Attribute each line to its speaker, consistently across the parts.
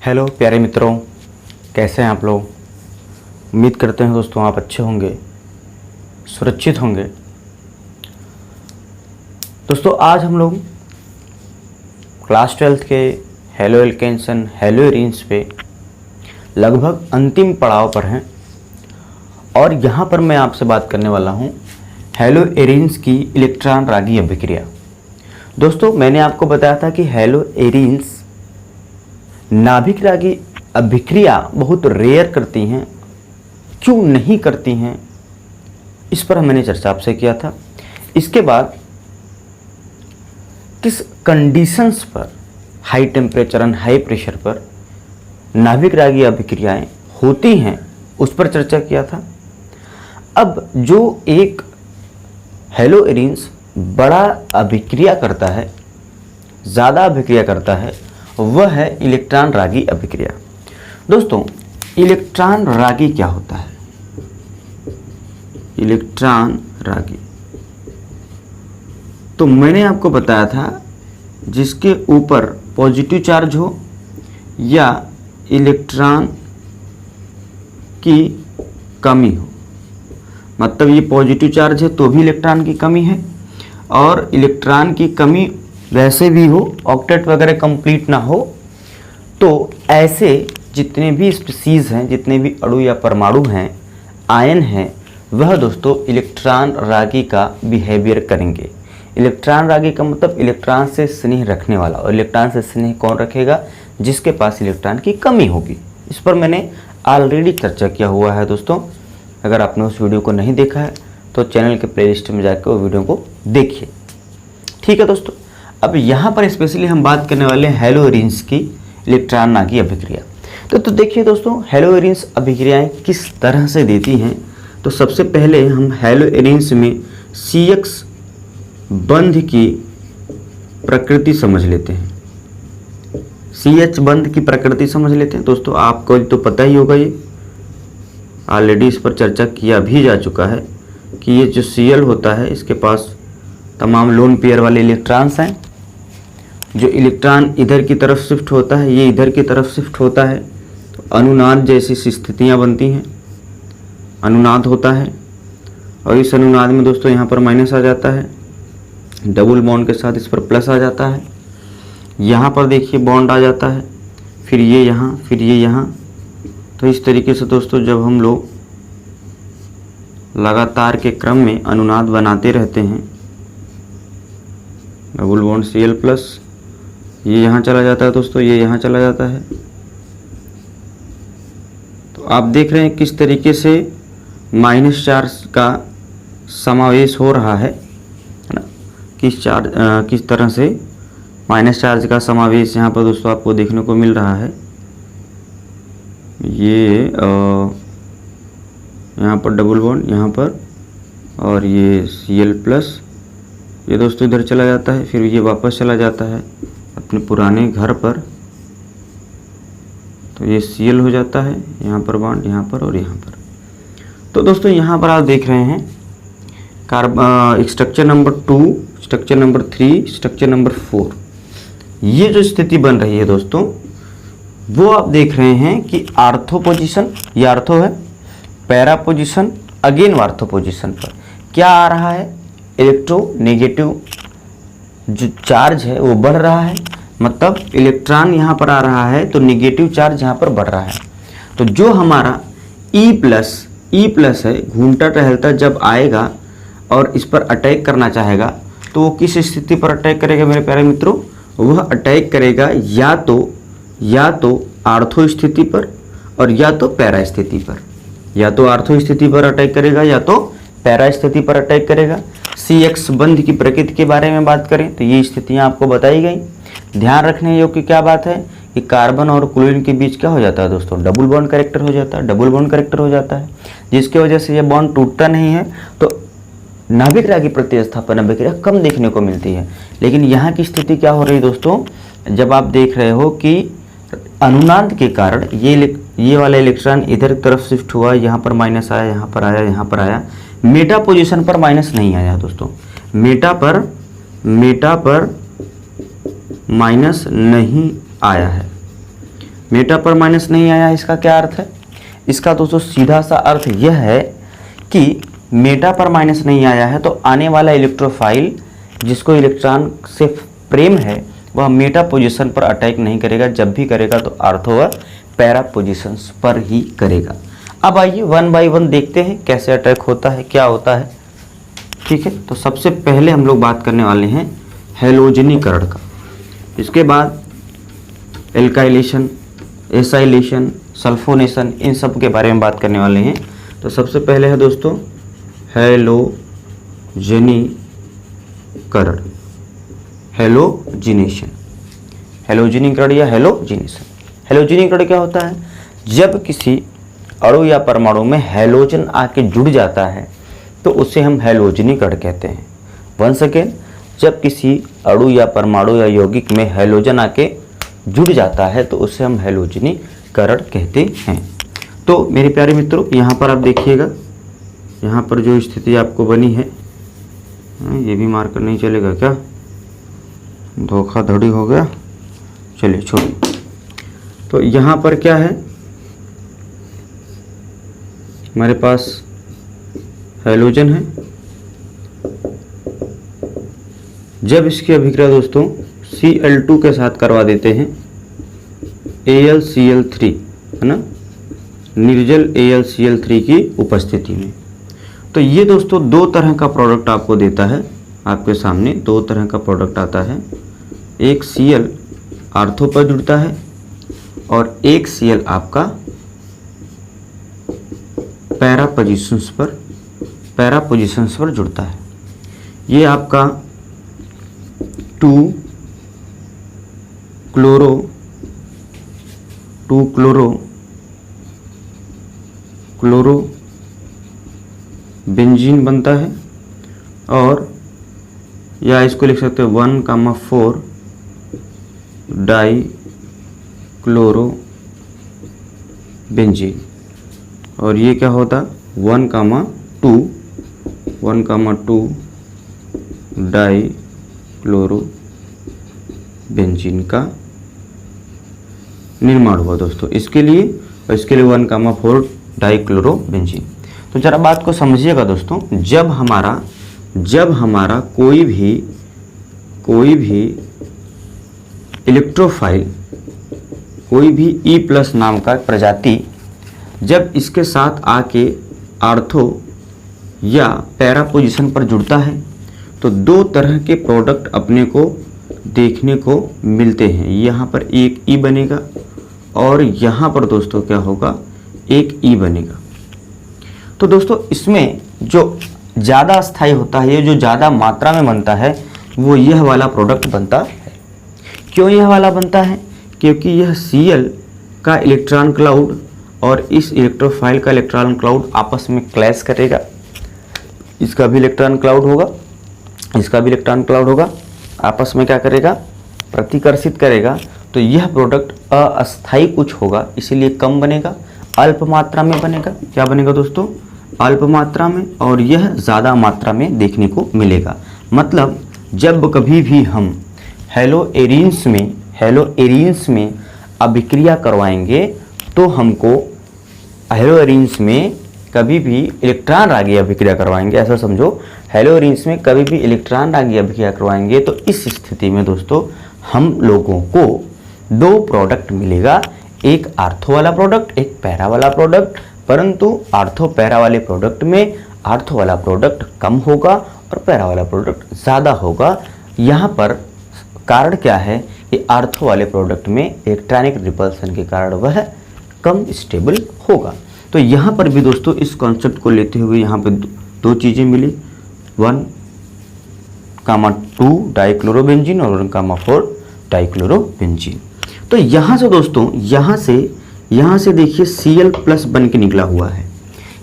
Speaker 1: Hello प्यारे मित्रों, कैसे हैं आप लोग। उम्मीद करते हैं दोस्तों आप अच्छे होंगे, सुरक्षित होंगे। दोस्तों आज हम लोग क्लास 12th के haloalkanes and haloarenes पे लगभग अंतिम पड़ाव पर हैं और यहाँ पर मैं आपसे बात करने वाला हूँ हेलो एरीन्स की इलेक्ट्रॉन रागी अभिक्रिया। दोस्तों मैंने आपको बताया था कि हेलो एरीन्स नाभिक रागी अभिक्रिया बहुत रेयर करती हैं, क्यों नहीं करती हैं, इस पर मैंने चर्चा आपसे किया था। इसके बाद किस कंडीशंस पर, high temperature and high pressure पर नाभिक रागी अभिक्रियाएं होती हैं उस पर चर्चा किया था। अब जो एक हेलो एरीन्स बड़ा अभिक्रिया करता है, ज़्यादा अभिक्रिया करता है, वह है इलेक्ट्रॉन रागी अभिक्रिया। दोस्तों इलेक्ट्रॉन रागी क्या होता है? इलेक्ट्रॉन रागी तो मैंने आपको बताया था जिसके ऊपर पॉजिटिव चार्ज हो या इलेक्ट्रॉन की कमी हो, मतलब ये पॉजिटिव चार्ज है तो भी इलेक्ट्रॉन की कमी है, और इलेक्ट्रॉन की कमी वैसे भी हो, ऑक्टेट वगैरह कंप्लीट ना हो, तो ऐसे जितने भी स्पीसीज हैं, जितने भी अणु या परमाणु हैं, आयन हैं, वह दोस्तों इलेक्ट्रॉन रागी का बिहेवियर करेंगे। इलेक्ट्रॉन रागी का मतलब इलेक्ट्रॉन से स्नेह रखने वाला, और इलेक्ट्रॉन से स्नेह कौन रखेगा? जिसके पास इलेक्ट्रॉन की कमी होगी। इस पर मैंने ऑलरेडी चर्चा किया हुआ है दोस्तों। अगर आपने उस वीडियो को नहीं देखा है तो चैनल के प्लेलिस्ट में जाकर वो वीडियो को देखिए। ठीक है दोस्तों, अब यहाँ पर स्पेशली हम बात करने वाले हैं हेलो एरीन्स की इलेक्ट्रॉन रागी अभिक्रिया। तो देखिए दोस्तों, हेलो एरीन्स अभिक्रियाएं किस तरह से देती हैं। तो सबसे पहले हम हेलो एरीन्स में CX बंध की प्रकृति समझ लेते हैं। CH बंध की प्रकृति समझ लेते हैं। दोस्तों आपको तो पता ही होगा, ये ऑलरेडी इस पर चर्चा किया भी जा चुका है कि ये जो Cl होता है इसके पास तमाम लोन पेयर वाले इलेक्ट्रॉन्स हैं। जो इलेक्ट्रॉन इधर की तरफ शिफ्ट होता है, ये इधर की तरफ शिफ्ट होता है, तो अनुनाद जैसी स्थितियां बनती हैं, अनुनाद होता है। और इस अनुनाद में दोस्तों यहाँ पर माइनस आ जाता है, डबल बॉन्ड के साथ इस पर प्लस आ जाता है। यहाँ पर देखिए बॉन्ड आ जाता है, फिर ये यहाँ, फिर ये यहाँ। तो इस तरीके से दोस्तों जब हम लोग लगातार के क्रम में अनुनाद बनाते रहते हैं, डबल बॉन्ड Cl प्लस, ये यहाँ चला जाता है दोस्तों, ये यहाँ चला जाता है। तो आप देख रहे हैं किस तरीके से माइनस चार्ज का समावेश हो रहा है ना, किस तरह से माइनस चार्ज का समावेश यहाँ पर दोस्तों आपको देखने को मिल रहा है। ये यहाँ पर डबल बॉन्ड यहाँ पर, और ये Cl प्लस, ये दोस्तों इधर चला जाता है, फिर ये वापस चला जाता है अपने पुराने घर पर। तो ये Cl हो जाता है, यहाँ पर बॉन्ड, यहाँ पर और यहाँ पर। तो दोस्तों यहाँ पर आप देख रहे हैं structure number 2, structure number 3, structure number 4, ये जो स्थिति बन रही है दोस्तों, वो आप देख रहे हैं कि आर्थो पोजीशन, ये आर्थो है, पैरा पोजीशन, अगेन वार्थो पोजीशन पर क्या आ रहा है? इलेक्ट्रोनेगेटिव जो चार्ज है वो बढ़ रहा है, मतलब इलेक्ट्रॉन यहाँ पर आ रहा है तो नेगेटिव चार्ज यहाँ पर बढ़ रहा है। तो जो हमारा E प्लस है, घूमता टहलता जब आएगा और इस पर अटैक करना चाहेगा तो वो किस स्थिति पर अटैक करेगा मेरे प्यारे मित्रों? वह अटैक करेगा या तो आर्थो स्थिति पर और या तो पैरा स्थिति पर। या तो आर्थो स्थिति पर अटैक करेगा या तो पैरा स्थिति पर अटैक करेगा। CX बंध की प्रकृति के बारे में बात करें तो ये स्थितियां आपको बताई गई। ध्यान रखने योग्य क्या बात है कि कार्बन और क्लोरीन के बीच क्या हो जाता है दोस्तों? डबल बॉन्ड कैरेक्टर हो जाता है, डबल बॉन्ड कैरेक्टर हो जाता है, जिसकी वजह से ये बॉन्ड टूटता नहीं है। तो नाभिक रागी प्रतिस्थापन अभिक्रिया कम देखने को मिलती है। लेकिन यहाँ की स्थिति क्या हो रही है दोस्तों? जब आप देख रहे हो कि अनुनाद के कारण ये वाला इलेक्ट्रॉन इधर की तरफ शिफ्ट हुआ, यहाँ पर माइनस आया, यहाँ पर आया, यहाँ पर आया, मेटा पोजीशन पर माइनस नहीं आया दोस्तों, मेटा पर माइनस नहीं आया है। मेटा पर माइनस नहीं आया, इसका क्या अर्थ है? इसका दोस्तों सीधा सा अर्थ यह है कि मेटा पर माइनस नहीं आया है तो आने वाला इलेक्ट्रोफाइल जिसको इलेक्ट्रॉन से प्रेम है वह मेटा पोजीशन पर अटैक नहीं करेगा, जब भी करेगा तो आर्थो व पैरा पोजीशंस पर ही करेगा। अब आइए 1 बाय 1 देखते हैं कैसे अटैक होता है, क्या होता है। ठीक है, तो सबसे पहले हम लोग बात करने वाले हैं हैलोजनीकरण का, इसके बाद एल्काइलेशन, एसाइलेशन, सल्फोनेशन, इन सब के बारे में बात करने वाले हैं। तो सबसे पहले है दोस्तों हैलोजनीकरण, हैलोजिनेशन, हैलोजनीकरण या हैलोजिनेशन। हैलोजनीकरण क्या होता है? जब किसी अणु या परमाणु में हैलोजन आके जुड़ जाता है तो उसे हम हैलोजनीकरण कहते हैं। वंस अगेन, जब किसी अणु या परमाणु या यौगिक में हैलोजन आके जुड़ जाता है तो उसे हम हैलोजनीकरण कहते हैं। तो मेरे प्यारे मित्रों, यहाँ पर आप देखिएगा, यहाँ पर जो स्थिति आपको बनी है, ये भी मार्कर नहीं चलेगा क्या? धोखाधड़ी हो गया, चलिए छोड़िए। तो यहाँ पर क्या है, हमारे पास हैलोजन है। जब इसकी अभिक्रिया दोस्तों Cl2 के साथ करवा देते हैं, AlCl3, है ना, निर्जल AlCl3 की उपस्थिति में, तो ये दोस्तों दो तरह का प्रोडक्ट आपको देता है। आपके सामने दो तरह का प्रोडक्ट आता है, एक Cl आर्थो पर जुड़ता है और एक Cl आपका पैरा पोजीशंस पर जुड़ता है। ये आपका 2 क्लोरो बेंजीन बनता है, और या इसको लिख सकते हैं 1,4 डाई क्लोरो बेंजीन, और ये क्या होता 1,2 डाई क्लोरो बेंजीन का निर्माण हुआ दोस्तों इसके लिए, और इसके लिए 1,4 डाई क्लोरो बेंजीन। तो जरा बात को समझिएगा दोस्तों, जब हमारा कोई भी इलेक्ट्रोफाइल, कोई भी E+ नाम का प्रजाति जब इसके साथ आके आर्थो या पैरा पोजीशन पर जुड़ता है तो दो तरह के प्रोडक्ट अपने को देखने को मिलते हैं। यहाँ पर एक E बनेगा और यहाँ पर दोस्तों क्या होगा, एक E बनेगा। तो दोस्तों इसमें जो ज़्यादा स्थायी होता है, ये जो ज़्यादा मात्रा में बनता है, वो यह वाला प्रोडक्ट बनता है। क्यों यह वाला बनता है? क्योंकि यह Cl का इलेक्ट्रॉन क्लाउड और इस इलेक्ट्रोफाइल का इलेक्ट्रॉन क्लाउड आपस में क्लैश करेगा। इसका भी इलेक्ट्रॉन क्लाउड होगा, इसका भी इलेक्ट्रॉन क्लाउड होगा, आपस में क्या करेगा, प्रतिकर्षित करेगा। तो यह प्रोडक्ट अस्थायी कुछ होगा, इसीलिए कम बनेगा, अल्प मात्रा में बनेगा। क्या बनेगा दोस्तों? अल्प मात्रा में, और यह ज़्यादा मात्रा में देखने को मिलेगा। मतलब जब कभी भी हम हैलोएरिन्स में अभिक्रिया करवाएंगे तो हमको हैलोएरिन्स में कभी भी इलेक्ट्रॉन रागी अभिक्रिया करवाएंगे, ऐसा समझो, हैलोएरिन्स में कभी भी इलेक्ट्रॉन रागी अभिक्रिया करवाएंगे तो इस स्थिति में दोस्तों हम लोगों को दो प्रोडक्ट मिलेगा, एक आर्थो वाला प्रोडक्ट, एक पैरा वाला प्रोडक्ट। परंतु आर्थो पैरा वाले प्रोडक्ट में आर्थो वाला प्रोडक्ट कम होगा और पैरा वाला प्रोडक्ट ज़्यादा होगा। यहाँ पर कारण क्या है कि आर्थो वाले प्रोडक्ट में इलेक्ट्रॉनिक रिपल्सन के कारण वह कम स्टेबल होगा। तो यहाँ पर भी दोस्तों इस कॉन्सेप्ट को लेते हुए यहाँ पे दो चीज़ें मिली, 1,2 डाइक्लोरोबेंजीन और 1,4 डाइक्लोरोबेंजीन। तो यहाँ से दोस्तों यहाँ से देखिए Cl+ बन के निकला हुआ है,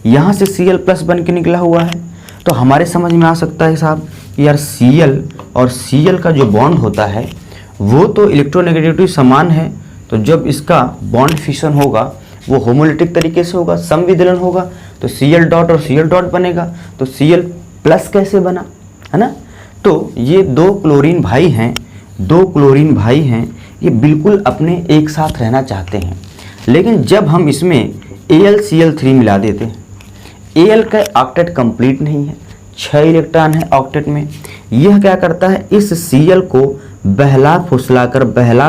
Speaker 1: यहाँ से Cl+ बन के निकला हुआ है। तो हमारे समझ में आ सकता है साहब कि यार Cl और Cl का जो बॉन्ड होता है वो तो इलेक्ट्रोनेगेटिविटी समान है, तो जब इसका बॉन्ड फिशन होगा वो होमोलिटिक तरीके से होगा, समविदलन होगा, तो Cl डॉट और Cl डॉट बनेगा। तो Cl+ कैसे बना, है ना? तो ये दो क्लोरीन भाई हैं, ये बिल्कुल अपने एक साथ रहना चाहते हैं। लेकिन जब हम इसमें AlCl3 मिला देते हैं, Al का ऑक्टेट कंप्लीट नहीं है, 6 इलेक्ट्रॉन है ऑक्टेट में। यह क्या करता है, इस Cl को बहला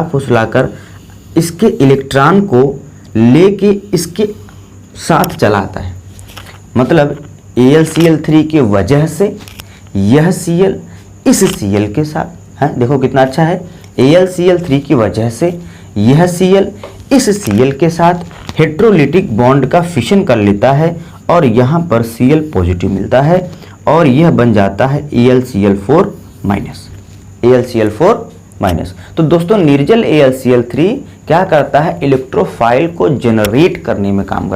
Speaker 1: फुसलाकर इसके इलेक्ट्रॉन को लेके इसके साथ चलाता है। मतलब AlCl3 की वजह से यह Cl इस Cl के साथ है, देखो कितना अच्छा है, AlCl3 की वजह से यह Cl इस Cl के साथ हेट्रोलिटिक बॉन्ड का फिशन कर लेता है और यहाँ पर Cl पॉजिटिव मिलता है और यह बन जाता है AlCl4 माइनस। तो दोस्तों निर्जल AlCl3 क्या करता है, इलेक्ट्रोफाइल को जनरेट करने में काम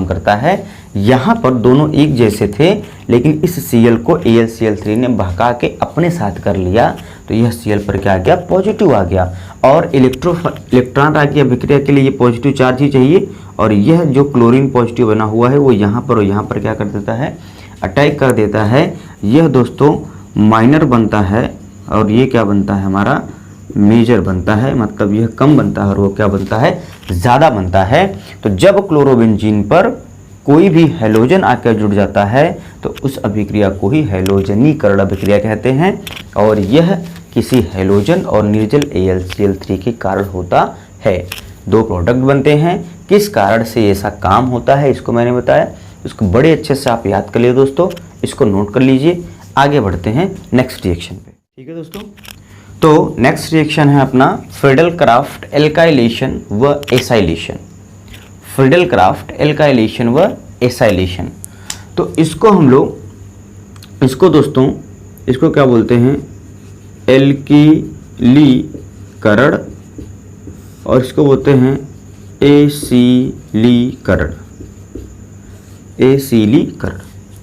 Speaker 1: करता है। यहाँ पर दोनों एक जैसे थे, लेकिन इस Cl को AlCl3 ने बहका के अपने साथ कर लिया, तो यह Cl पर क्या आ गया, पॉजिटिव आ गया। और इलेक्ट्रॉन की अभिक्रिया के लिए ये पॉजिटिव चार्ज ही चाहिए, और यह जो क्लोरीन पॉजिटिव बना हुआ है वो यहाँ पर और यहाँ पर क्या कर देता है, अटैक कर देता है। यह दोस्तों माइनर बनता है और ये क्या बनता है, हमारा मेजर बनता है। मतलब यह कम बनता है और वो क्या बनता है, ज़्यादा बनता है। तो जब क्लोरोबेंजीन पर कोई भी हैलोजन आकर जुड़ जाता है तो उस अभिक्रिया को ही हैलोजनीकरण अभिक्रिया कहते हैं, और यह किसी हैलोजन और निर्जल AlCl3 के कारण होता है। दो प्रोडक्ट बनते हैं, किस कारण से ऐसा काम होता है इसको मैंने बताया। इसको बड़े अच्छे से आप याद कर लिए दोस्तों, इसको नोट कर लीजिए। आगे बढ़ते हैं नेक्स्ट रिएक्शन पे, ठीक है दोस्तों। तो नेक्स्ट रिएक्शन है अपना फ्रीडल-क्राफ्ट एल्काइलेशन व एसाइलेशन। फ्रीडल-क्राफ्ट एल्काइलेशन व एसाइलेशन, तो इसको हम लोग, इसको दोस्तों, इसको क्या बोलते हैं, एल्किलीकरण, और इसको बोलते हैं एसिलीकरण।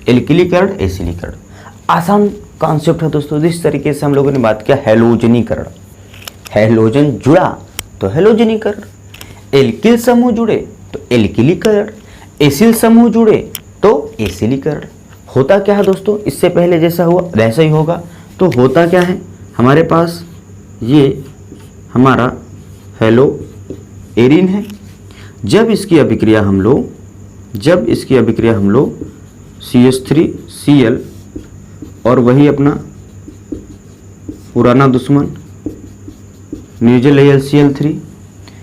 Speaker 1: एल्किलीकरण, एसिलीकरण आसान कॉन्सेप्ट है दोस्तों। जिस तरीके से हम लोगों ने बात किया हैलोजनीकरण, हैलोजन जुड़ा तो हैलोजनीकरण, एल्किल समूह जुड़े तो एल्किलीकरण, एसिल समूह जुड़े तो एसिलीकरण। होता क्या है दोस्तों, इससे पहले जैसा हुआ वैसा ही होगा। तो होता क्या है, हमारे पास ये हमारा हेलो एरिन है। जब इसकी अभिक्रिया हम लोग CH3Cl और वही अपना पुराना दुश्मन निर्जल AlCl3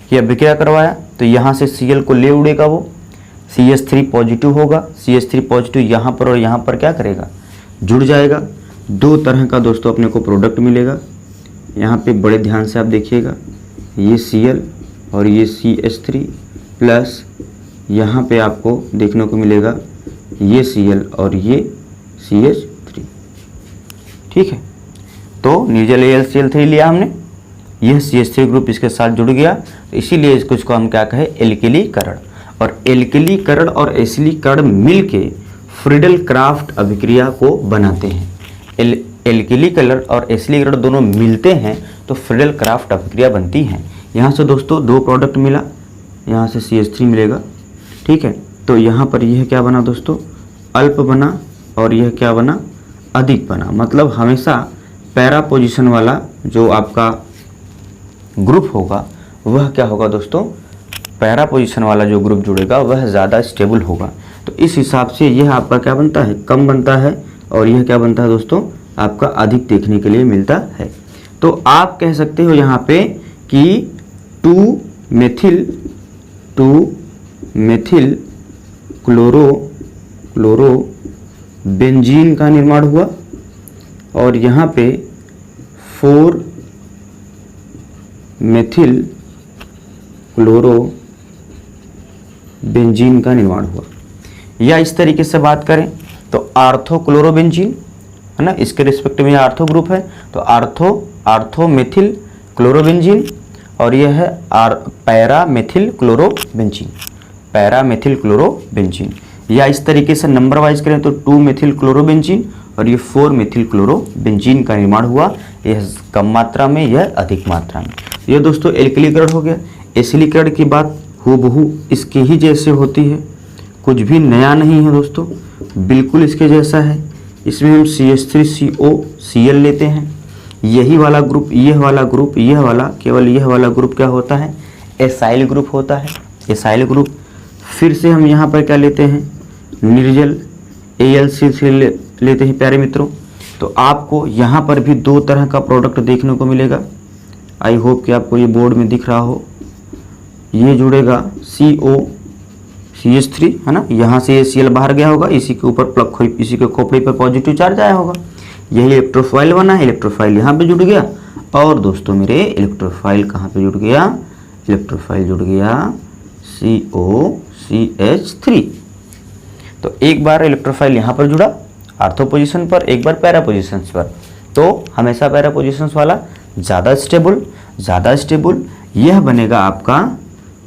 Speaker 1: की अभिक्रिया करवाया, तो यहाँ से Cl को ले उड़ेगा, वो CH3 पॉजिटिव होगा। CH3 पॉजिटिव यहाँ पर और यहाँ पर क्या करेगा, जुड़ जाएगा। दो तरह का दोस्तों अपने को प्रोडक्ट मिलेगा। यहाँ पे बड़े ध्यान से आप देखिएगा, ये Cl और ये CH3 प्लस यहाँ पे आपको देखने को मिलेगा ये Cl और ये CH3, ठीक है। तो निर्जल AlCl3 लिया हमने, यह CH3 ग्रुप इसके साथ जुड़ गया, तो इसीलिए इसको हम क्या कहें, एल्किलीकरण। और एल्किलीकरण और एसिलीकरण मिलके फ्रीडल-क्राफ्ट अभिक्रिया को बनाते हैं। एल्किलीकरण और एसिलीकरण दोनों मिलते हैं तो फ्रीडल-क्राफ्ट अभिक्रिया बनती है। यहाँ से दोस्तों दो प्रोडक्ट मिला, यहाँ से CH3 मिलेगा, ठीक है। तो यहाँ पर यह क्या बना दोस्तों, अल्प बना, और यह क्या बना, अधिक बना। मतलब हमेशा पैरा पोजीशन वाला जो आपका ग्रुप होगा वह क्या होगा दोस्तों, पैरा पोजीशन वाला जो ग्रुप जुड़ेगा वह ज़्यादा स्टेबल होगा। तो इस हिसाब से यह आपका क्या बनता है, कम बनता है, और यह क्या बनता है दोस्तों, आपका अधिक देखने के लिए मिलता है। तो आप कह सकते हो यहाँ पे कि 2-मेथिल क्लोरोबेंजीन का निर्माण हुआ, और यहाँ पे 4-मेथिल क्लोरोबेंजीन का निर्माण हुआ। या इस तरीके से बात करें तो आर्थो क्लोरोबेंजीन है ना, इसके रिस्पेक्ट में आर्थो ग्रुप है, तो आर्थो मेथिल क्लोरोबेंजीन, और यह है पैरा मेथिल क्लोरोबेंजीन। या इस तरीके से नंबर वाइज करें तो 2-मेथिल क्लोरोबेंजीन और ये 4-मेथिल क्लोरोबेंजीन का निर्माण हुआ, यह कम मात्रा में, यह अधिक मात्रा में। यह दोस्तों एल्किलीकरण हो गया। एसिलीकरण की बात हूबहू इसके ही जैसे होती है, कुछ भी नया नहीं है दोस्तों, बिल्कुल इसके जैसा है। इसमें हम CH3COCl लेते हैं, यही वाला ग्रुप, यह वाला ग्रुप, यह वाला, केवल यह वाला ग्रुप क्या होता है, एसाइल ग्रुप होता है, एसाइल ग्रुप। फिर से हम यहाँ पर क्या लेते हैं, निर्जल AlCl लेते हैं प्यारे मित्रों। तो आपको यहाँ पर भी दो तरह का प्रोडक्ट देखने को मिलेगा। आई होप कि आपको ये बोर्ड में दिख रहा हो। ये जुड़ेगा COCH3 है ना, यहाँ से Cl बाहर गया होगा, इसी के ऊपर प्लग, इसी के खोपड़ी पर पॉजिटिव चार्ज आया होगा, यही इलेक्ट्रोफाइल बना है, इलेक्ट्रोफाइल यहाँ पे जुड़ गया। और दोस्तों मेरे इलेक्ट्रोफाइल कहाँ पे जुड़ गया, इलेक्ट्रोफाइल जुड़ गया COCH3। तो एक बार इलेक्ट्रोफाइल यहाँ पर जुड़ा आर्थो पोजीशन पर, एक बार पैरा पोजीशन पर। तो हमेशा पैरा पोजीशन वाला ज़्यादा स्टेबल, यह बनेगा आपका,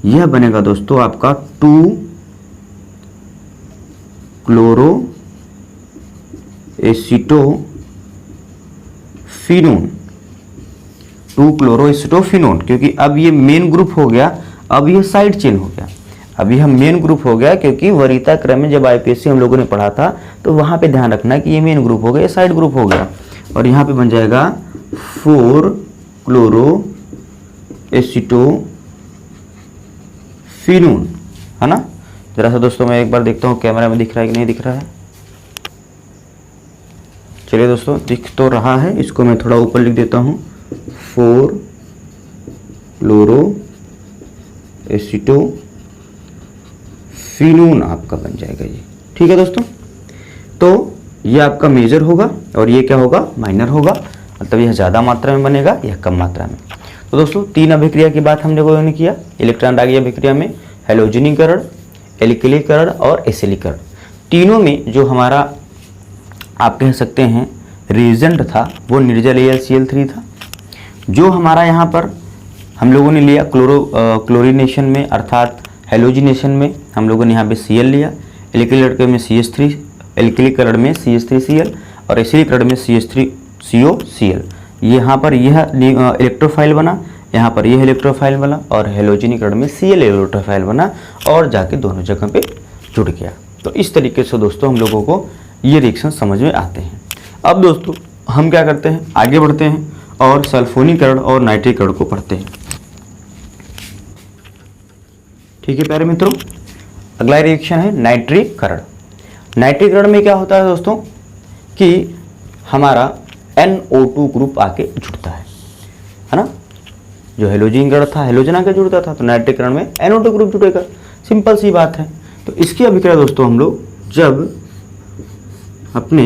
Speaker 1: यह बनेगा दोस्तों आपका 2-क्लोरोएसिटोफिनोन, 2-क्लोरोएसिटोफिनोन, क्योंकि अब ये मेन ग्रुप हो गया, अब ये साइड चेन हो गया, अब यह मेन ग्रुप हो गया। क्योंकि वरीयता क्रम में जब IPSC हम लोगों ने पढ़ा था तो वहां पे ध्यान रखना कि ये मेन ग्रुप हो गया, ये साइड ग्रुप हो गया, और यहाँ पे बन जाएगा 4-क्लोरोएसिटोफिनोन, है ना। जरा सा दोस्तों मैं एक बार देखता हूँ कैमरा में दिख रहा है कि नहीं दिख रहा है। चलिए दोस्तों, दिख तो रहा है, इसको मैं थोड़ा ऊपर लिख देता हूँ, 4-क्लोरोएसिटोफिनोन आपका बन जाएगा ये। ठीक है दोस्तों, तो ये आपका मेजर होगा और ये क्या होगा, माइनर होगा। मतलब यह ज़्यादा मात्रा में बनेगा, यह कम मात्रा में। तो दोस्तों 3 अभिक्रिया की बात हम लोगों ने किया इलेक्ट्रॉन दागी अभिक्रिया में, हैलोजनीकरण, एल्किलीकरण और एसिलीकरण। तीनों में जो हमारा आप कह सकते हैं रिएजेंट था वो निर्जल AlCl3 था। जो हमारा यहाँ पर हम लोगों ने लिया क्लोरीनेशन में अर्थात हैलोजिनेशन में हम लोगों ने यहाँ पे Cl लिया, एल्किलीकरण में CH3, एल्किलीकरण में CH3Cl और एसिलीकरण में CH3COCl। यहाँ पर यह इलेक्ट्रोफाइल बना, यहाँ पर यह इलेक्ट्रोफाइल बना और हैलोजनीकरण में Cl इलेक्ट्रोफाइल बना और जाके दोनों जगह पे जुड़ गया। तो इस तरीके से दोस्तों हम लोगों को ये रिएक्शन समझ में आते हैं। अब दोस्तों हम क्या करते हैं, आगे बढ़ते हैं और सल्फोनीकरण और नाइट्रीकरण को पढ़ते हैं। ठीक है प्यारे मित्रों, अगला रिएक्शन है नाइट्रीकरण। नाइट्रीकरण में क्या होता है दोस्तों कि हमारा NO2 ग्रुप आके जुड़ता है ना। जो हैलोजनीकरण था, हैलोजन आके जुड़ता था, तो नाइट्रीकरण में NO2 ग्रुप जुड़ेगा, सिंपल सी बात है। तो इसकी अभिक्रिया दोस्तों हम लोग जब अपने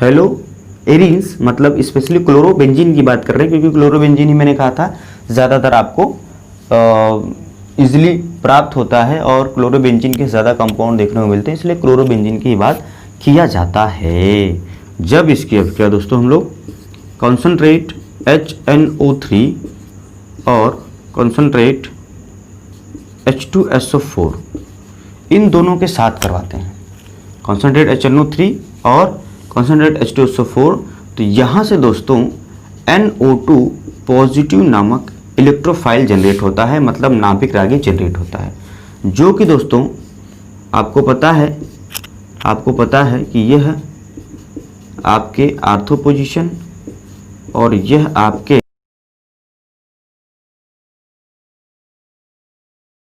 Speaker 1: हेलो एरिन्स मतलब स्पेशली क्लोरोबेंजीन की बात कर रहे हैं, क्योंकि क्लोरोबेंजीन ही मैंने कहा था ज़्यादातर आपको इजीली प्राप्त होता है और क्लोरोबेंजीन के ज़्यादा कंपाउंड देखने को मिलते हैं, इसलिए क्लोरोबेंजीन की बात किया जाता है। जब इसकी अभिक्रिया दोस्तों हम लोग कॉन्सनट्रेट HNO3 और कॉन्सनट्रेट H2SO4 इन दोनों के साथ करवाते हैं, कॉन्सनट्रेट HNO3 और कॉन्सनट्रेट H2SO4, तो यहाँ से दोस्तों NO2 पॉजिटिव नामक इलेक्ट्रोफाइल जनरेट होता है, मतलब नाभिक रागी जनरेट होता है, जो कि दोस्तों आपको पता है कि यह आपके आर्थो पोजीशन और यह आपके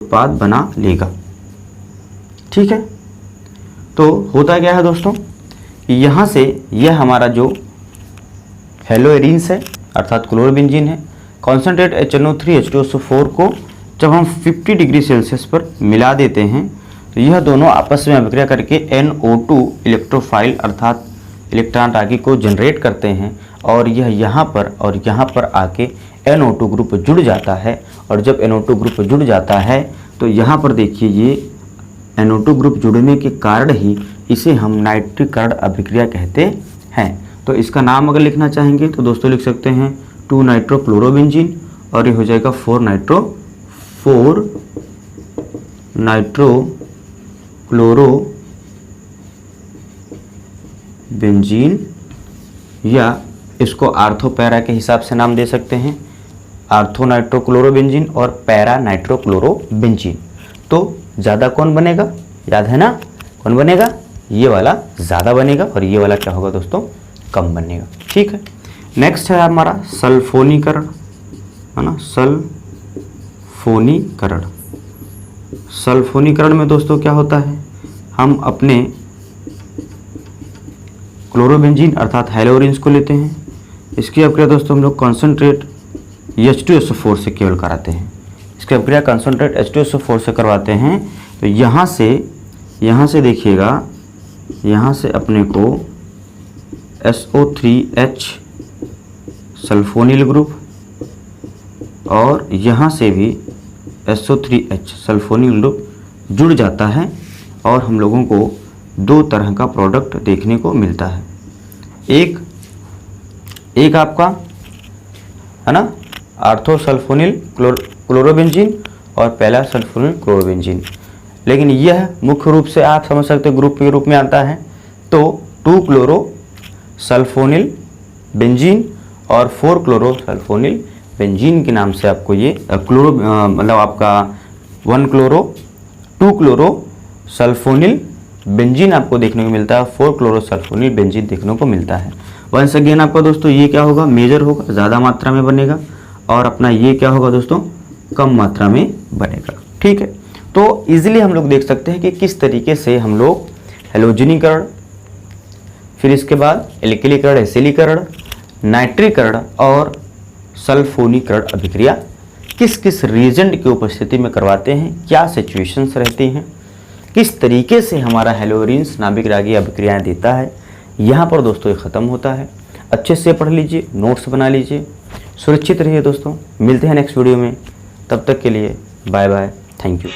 Speaker 1: उत्पाद बना लेगा। ठीक है, तो होता क्या है दोस्तों, यहाँ से यह हमारा जो हेलोएरिन्स है अर्थात क्लोरोबेंजीन है, कॉन्सनट्रेट HNO3 H2SO4 को जब हम 50 डिग्री सेल्सियस पर मिला देते हैं तो यह दोनों आपस में अभिक्रिया करके NO2 इलेक्ट्रोफाइल अर्थात इलेक्ट्रॉन रागी को जनरेट करते हैं और यह यहाँ पर आके NO2 ग्रुप जुड़ जाता है। और जब NO2 ग्रुप जुड़ जाता है तो यहाँ पर देखिए ये NO2 ग्रुप जुड़ने के कारण ही इसे हम नाइट्रीकरण अभिक्रिया कहते हैं। तो इसका नाम अगर लिखना चाहेंगे तो दोस्तों लिख सकते हैं 2 नाइट्रोक्लोरोबेंजीन और ये हो जाएगा 4 नाइट्रोक्लोरोबेंजीन, या इसको आर्थो पैरा के हिसाब से नाम दे सकते हैं, आर्थो नाइट्रोक्लोरोबेंजीन और पैरा नाइट्रोक्लोरोबेंजीन। तो ज़्यादा कौन बनेगा, याद है ना, कौन बनेगा, ये वाला ज़्यादा बनेगा और ये वाला क्या होगा दोस्तों, कम बनेगा। ठीक है, नेक्स्ट है हमारा सल्फोनीकरण, है ना, सल्फोनीकरण। सल्फोनीकरण में दोस्तों क्या होता है, हम अपने क्लोरोबेंजीन अर्थात हेलोरिन्स को लेते हैं, इसकी अभिक्रिया दोस्तों हम लोग कॉन्सेंट्रेट H2SO4 से केवल कराते हैं, इसकी अभिक्रिया कॉन्सेंट्रेट H2SO4 से करवाते हैं। तो यहाँ से देखिएगा, यहाँ से अपने को SO3H सल्फोनिल ग्रुप और यहाँ से भी SO3H सल्फोनिल ग्रुप जुड़ जाता है और हम लोगों को दो तरह का प्रोडक्ट देखने को मिलता है। एक आपका है ना आर्थोसल्फोनिल क्लोरोबेंजीन और पहला सल्फोनिल क्लोरोबेंजीन, लेकिन यह मुख्य रूप से आप समझ सकते ग्रुप के रूप में आता है। तो 2 क्लोरो सल्फोनिल बेंजीन और 4 क्लोरो सल्फोनिल बेंजीन के नाम से आपको ये क्लोरो मतलब आपका 1 क्लोरो 2 क्लोरो सल्फोनिल बेंजीन आपको देखने को मिलता है, 4 क्लोरो सल्फोनिल बेंजीन देखने को मिलता है। वंस अगेन आपका दोस्तों ये क्या होगा, मेजर होगा, ज़्यादा मात्रा में बनेगा, और अपना ये क्या होगा दोस्तों, कम मात्रा में बनेगा। ठीक है, तो इजीली हम लोग देख सकते हैं कि किस तरीके से हम लोग हेलोजनीकरण, फिर इसके बाद एल्किलीकरण, एसिलीकरण, नाइट्रीकरण और सल्फोनीकरण अभिक्रिया किस किस रीजेंट की उपस्थिति में करवाते हैं, क्या सिचुएशंस रहती हैं, किस तरीके से हमारा हेलोरिन्स नाभिक रागी अभिक्रियाएं देता है, यहाँ पर दोस्तों ये ख़त्म होता है। अच्छे से पढ़ लीजिए, नोट्स बना लीजिए, सुरक्षित रहिए दोस्तों। मिलते हैं नेक्स्ट वीडियो में, तब तक के लिए बाय बाय, थैंक यू।